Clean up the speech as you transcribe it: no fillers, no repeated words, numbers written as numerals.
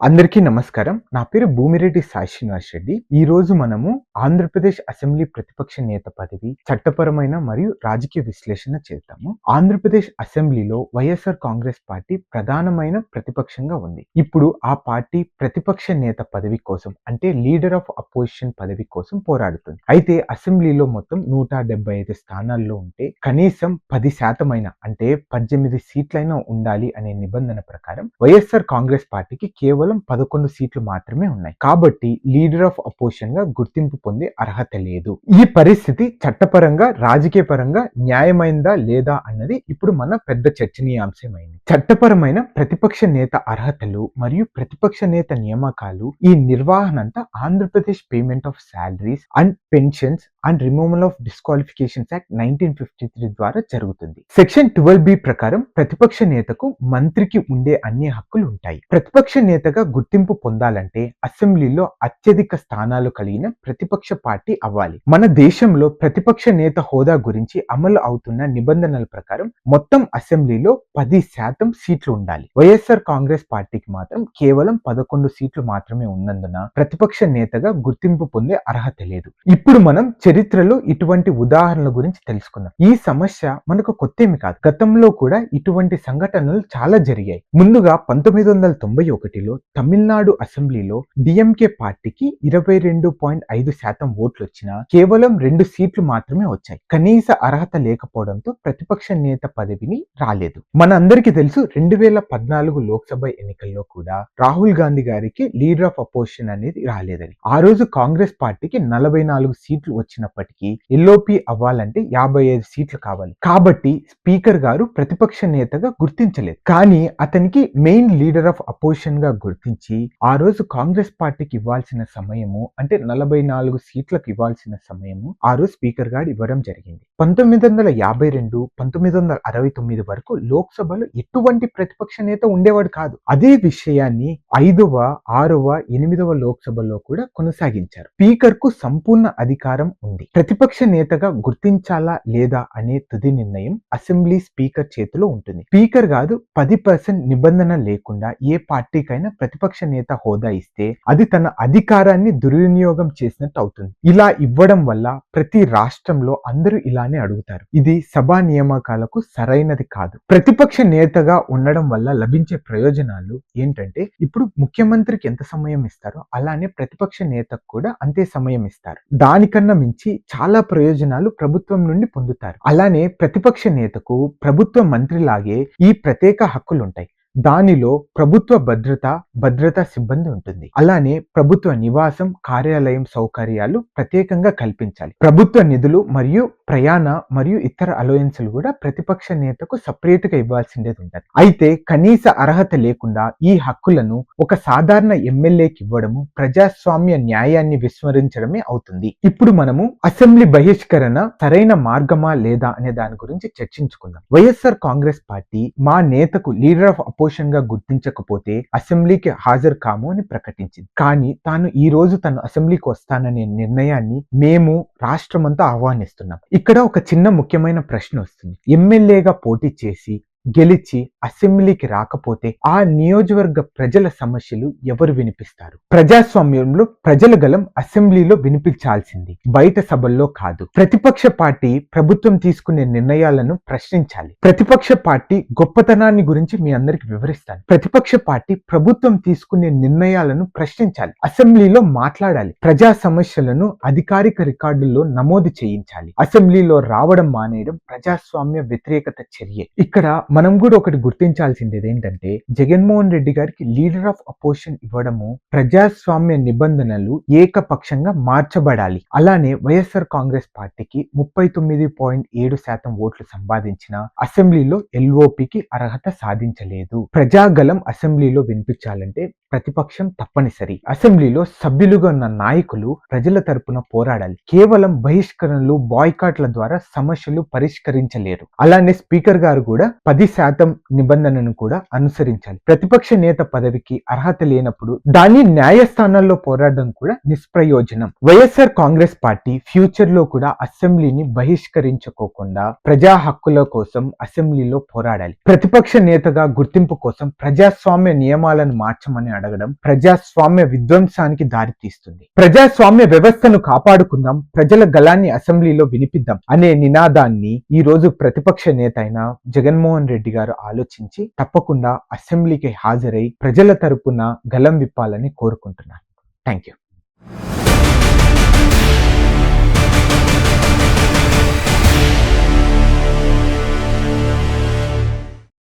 అందరికీ నమస్కారం. నా పేరు భూమిరెడ్డి సాయి శ్రీనివాస్ రెడ్డి. ఈరోజు మనము ఆంధ్రప్రదేశ్ అసెంబ్లీ ప్రతిపక్ష నేత పదవి, చట్టపరమైన మరియు రాజకీయ విశ్లేషణ చేద్దాము. ఆంధ్రప్రదేశ్ అసెంబ్లీలో వైఎస్ఆర్ కాంగ్రెస్ పార్టీ ప్రధానమైన ప్రతిపక్షంగా ఉంది. ఇప్పుడు ఆ పార్టీ ప్రతిపక్ష నేత పదవి కోసం అంటే లీడర్ ఆఫ్ అపోజిషన్ పదవి కోసం పోరాడుతుంది. అయితే అసెంబ్లీలో మొత్తం 175 స్థానాల్లో ఉంటే కనీసం 10% అయినా అంటే 18 సీట్లైనా ఉండాలి అనే నిబంధన ప్రకారం వైఎస్ఆర్ కాంగ్రెస్ పార్టీకి కేవలం 11 సీట్లు మాత్రమే ఉన్నాయి. కాబట్టి లీడర్ ఆఫ్ అపోజిషన్ గా గుర్తింపు పొందే అర్హత లేదు. ఈ పరిస్థితి చట్టపరంగా, రాజకీయ పరంగా న్యాయమైందా లేదా అన్నది ఇప్పుడు మన పెద్ద చర్చనీయాంశమైంది. చట్టపరమైన ప్రతిపక్ష నేత అర్హతలు మరియు ప్రతిపక్ష నేత నియామకాలు ఈ నిర్వహణ అంతా Andhra Pradesh payment of salaries and pensions and removal of disqualifications act 1953 ద్వారా జరుగుతుంది. సెక్షన్ 12B ప్రకారం ప్రతిపక్ష నేతకు మంత్రికి ఉండే అన్ని హక్కులు ఉంటాయి. ప్రతిపక్ష నేతగా గుర్తింపు పొందాలంటే అసెంబ్లీలో అత్యధిక స్థానాలు కలిగిన ప్రతిపక్ష పార్టీ అవ్వాలి. మన దేశంలో ప్రతిపక్ష నేత హోదా గురించి అమలు అవుతున్న నిబంధనల ప్రకారం మొత్తం అసెంబ్లీలో 10% సీట్లు ఉండాలి. వైఎస్ఆర్ కాంగ్రెస్ పార్టీకి మాత్రం కేవలం 11 సీట్లు మాత్రమే ఉన్నందున ప్రతిపక్ష నేతగా గుర్తింపు పొందే అర్హత లేదు. ఇప్పుడు మనం చరిత్రలో ఇటువంటి ఉదాహరణల గురించి తెలుసుకుందాం. ఈ సమస్య మనకు కొత్తేమి కాదు. గతంలో కూడా ఇటువంటి సంఘటనలు చాలా జరిగాయి. ముందుగా 1991లో తమిళనాడు అసెంబ్లీలో డిఎంకే పార్టీకి 22.5% ఓట్లు వచ్చినా కేవలం 2 సీట్లు మాత్రమే వచ్చాయి. కనీస అర్హత లేకపోవడంతో ప్రతిపక్ష నేత పదవిని రాలేదు. మన అందరికీ తెలుసు 2014 లోక్సభ ఎన్నికల్లో కూడా రాహుల్ గాంధీ గారికి లీడర్ ఆఫ్ అపోజిషన్ అనేది రాలేదని. ఆ రోజు కాంగ్రెస్ పార్టీకి 44 సీట్లు వచ్చినప్పటికీ ఎల్ఓపి అవ్వాలంటే 55 సీట్లు కావాలి. కాబట్టి స్పీకర్ గారు ప్రతిపక్ష నేతగా గుర్తించలేదు. కానీ అతనికి మెయిన్ లీడర్ ఆఫ్ అపోజిషన్ గా గుర్తించి ఆ రోజు కాంగ్రెస్ పార్టీకి ఇవ్వాల్సిన సమయము అంటే 44 సీట్లకు ఇవ్వాల్సిన సమయము ఆ రోజు స్పీకర్ గారు ఇవ్వడం జరిగింది. 1952, 1969 వరకు లోక్సభలో ఎటువంటి ప్రతిపక్ష నేత ఉండేవాడు కాదు. అదే విషయాన్ని 5వ, 6వ, 8వ లోక్సభలో కూడా కొనసాగించారు. స్పీకర్ కు సంపూర్ణ అధికారం ఉంది. ప్రతిపక్ష నేతగా గుర్తించాలా లేదా అనే తుది నిర్ణయం అసెంబ్లీ స్పీకర్ చేతిలో ఉంటుంది. స్పీకర్ కాదు 10% నిబంధన లేకుండా ఏ పార్టీకైనా ప్రతిపక్ష నేత హోదా ఇస్తే అది తన అధికారాన్ని దుర్వినియోగం చేసినట్టు అవుతుంది. ఇలా ఇవ్వడం వల్ల ప్రతి రాష్ట్రంలో అందరూ ఇలానే అడుగుతారు. ఇది సభా నియామకాలకు సరైనది కాదు. ప్రతిపక్ష నేతగా ఉండడం వల్ల లభించే ప్రయోజనాలు ఏంటంటే ఇప్పుడు ముఖ్యమంత్రికి ఎంత సమయం ఇస్తారో అలానే ప్రతిపక్ష నేతకు కూడా అంతే సమయం ఇస్తారు. దానికన్నా మించి చాలా ప్రయోజనాలు ప్రభుత్వం నుండి పొందుతారు. అలానే ప్రతిపక్ష నేతకు ప్రభుత్వ మంత్రిలాగే ఈ ప్రత్యేక హక్కులుంటాయి. దానిలో ప్రభుత్వ భద్రతా సిబ్బంది ఉంటుంది. అలానే ప్రభుత్వ నివాసం, కార్యాలయం సౌకర్యాలు ప్రత్యేకంగా కల్పించాలి. ప్రభుత్వ నిధులు మరియు ప్రయాణ మరియు ఇతర అలవెన్సులు కూడా ప్రతిపక్ష నేతకు సపరేట్ గా ఇవ్వాల్సిందేది ఉంటుంది. అయితే కనీస అర్హత లేకుండా ఈ హక్కులను ఒక సాధారణ ఎమ్మెల్యేకి ఇవ్వడము ప్రజాస్వామ్య న్యాయాన్ని విస్మరించడమే అవుతుంది. ఇప్పుడు మనము అసెంబ్లీ బహిష్కరణ సరైన మార్గమా లేదా అనే దాని గురించి చర్చించుకుందాం. వైఎస్ఆర్ కాంగ్రెస్ పార్టీ మా నేతకు లీడర్ ఆఫ్ అపోజిషన్ గా గుర్తించకపోతే అసెంబ్లీకి హాజరు కాము అని ప్రకటించింది. కానీ తాను ఈ రోజు తను అసెంబ్లీకి వస్తాననే నిర్ణయాన్ని మేము రాష్ట్రమంతా ఆహ్వానిస్తున్నాం. ఇక్కడ ఒక చిన్న ముఖ్యమైన ప్రశ్న వస్తుంది. ఎమ్మెల్యేగా పోటీ చేసి గెలిచి అసెంబ్లీకి రాకపోతే ఆ నియోజకవర్గ ప్రజల సమస్యలు ఎవరు వినిపిస్తారు? ప్రజాస్వామ్యంలో ప్రజల గలం అసెంబ్లీలో వినిపించాల్సింది, బయట సభల్లో కాదు. ప్రతిపక్ష పార్టీ ప్రభుత్వం తీసుకునే నిర్ణయాలను ప్రశ్నించాలి. ప్రతిపక్ష పార్టీ గొప్పతనాన్ని గురించి మీ అందరికి వివరిస్తాను. ప్రతిపక్ష పార్టీ ప్రభుత్వం తీసుకునే నిర్ణయాలను ప్రశ్నించాలి, అసెంబ్లీలో మాట్లాడాలి, ప్రజా సమస్యలను అధికారిక రికార్డుల్లో నమోదు చేయించాలి. అసెంబ్లీలో రావడం మానేయడం ప్రజాస్వామ్య వ్యతిరేకత చర్య. ఇక్కడ మనం కూడా ఒకటి గుర్తించాల్సింది ఏంటంటే జగన్మోహన్ రెడ్డి గారికి లీడర్ ఆఫ్ అపోజిషన్ ఇవ్వడము ప్రజాస్వామ్య నిబంధనలు ఏకపక్షంగా మార్చబడాలి. అలానే వైఎస్ఆర్ కాంగ్రెస్ పార్టీకి 39.7% ఓట్లు సంపాదించిన అసెంబ్లీలో ఎల్ఓపికి అర్హత సాధించలేదు. ప్రజాగలం అసెంబ్లీలో వినిపించాలంటే ప్రతిపక్షం తప్పనిసరి. అసెంబ్లీలో సభ్యులుగా ఉన్న నాయకులు ప్రజల తరపున పోరాడాలి. కేవలం బహిష్కరణలు, బాయ్కాట్ల ద్వారా సమస్యలు పరిష్కరించలేరు. అలానే స్పీకర్ గారు కూడా 10% నిబంధనను కూడా అనుసరించాలి. ప్రతిపక్ష నేత పదవికి అర్హత లేనప్పుడు దాన్ని న్యాయస్థానాల్లో పోరాడడం కూడా నిష్ప్రయోజనం. వైఎస్ఆర్ కాంగ్రెస్ పార్టీ ఫ్యూచర్ లో కూడా అసెంబ్లీని బహిష్కరించుకోకుండా ప్రజా హక్కుల కోసం అసెంబ్లీలో పోరాడాలి. ప్రతిపక్ష నేతగా గుర్తింపు కోసం ప్రజాస్వామ్య నియమాలను మార్చమని అడగడం ప్రజాస్వామ్య విధ్వంసానికి దారితీస్తుంది. ప్రజాస్వామ్య వ్యవస్థను కాపాడుకుందాం, ప్రజల గళాన్ని అసెంబ్లీలో వినిపిద్దాం అనే నినాదాన్ని ఈ రోజు ప్రతిపక్ష నేత అయిన జగన్మోహన్ రెడ్డి గారు ఆలోచించి తప్పకుండా అసెంబ్లీకి హాజరై ప్రజల తరపున గళం విప్పాలని కోరుకుంటున్నాను. Thank you.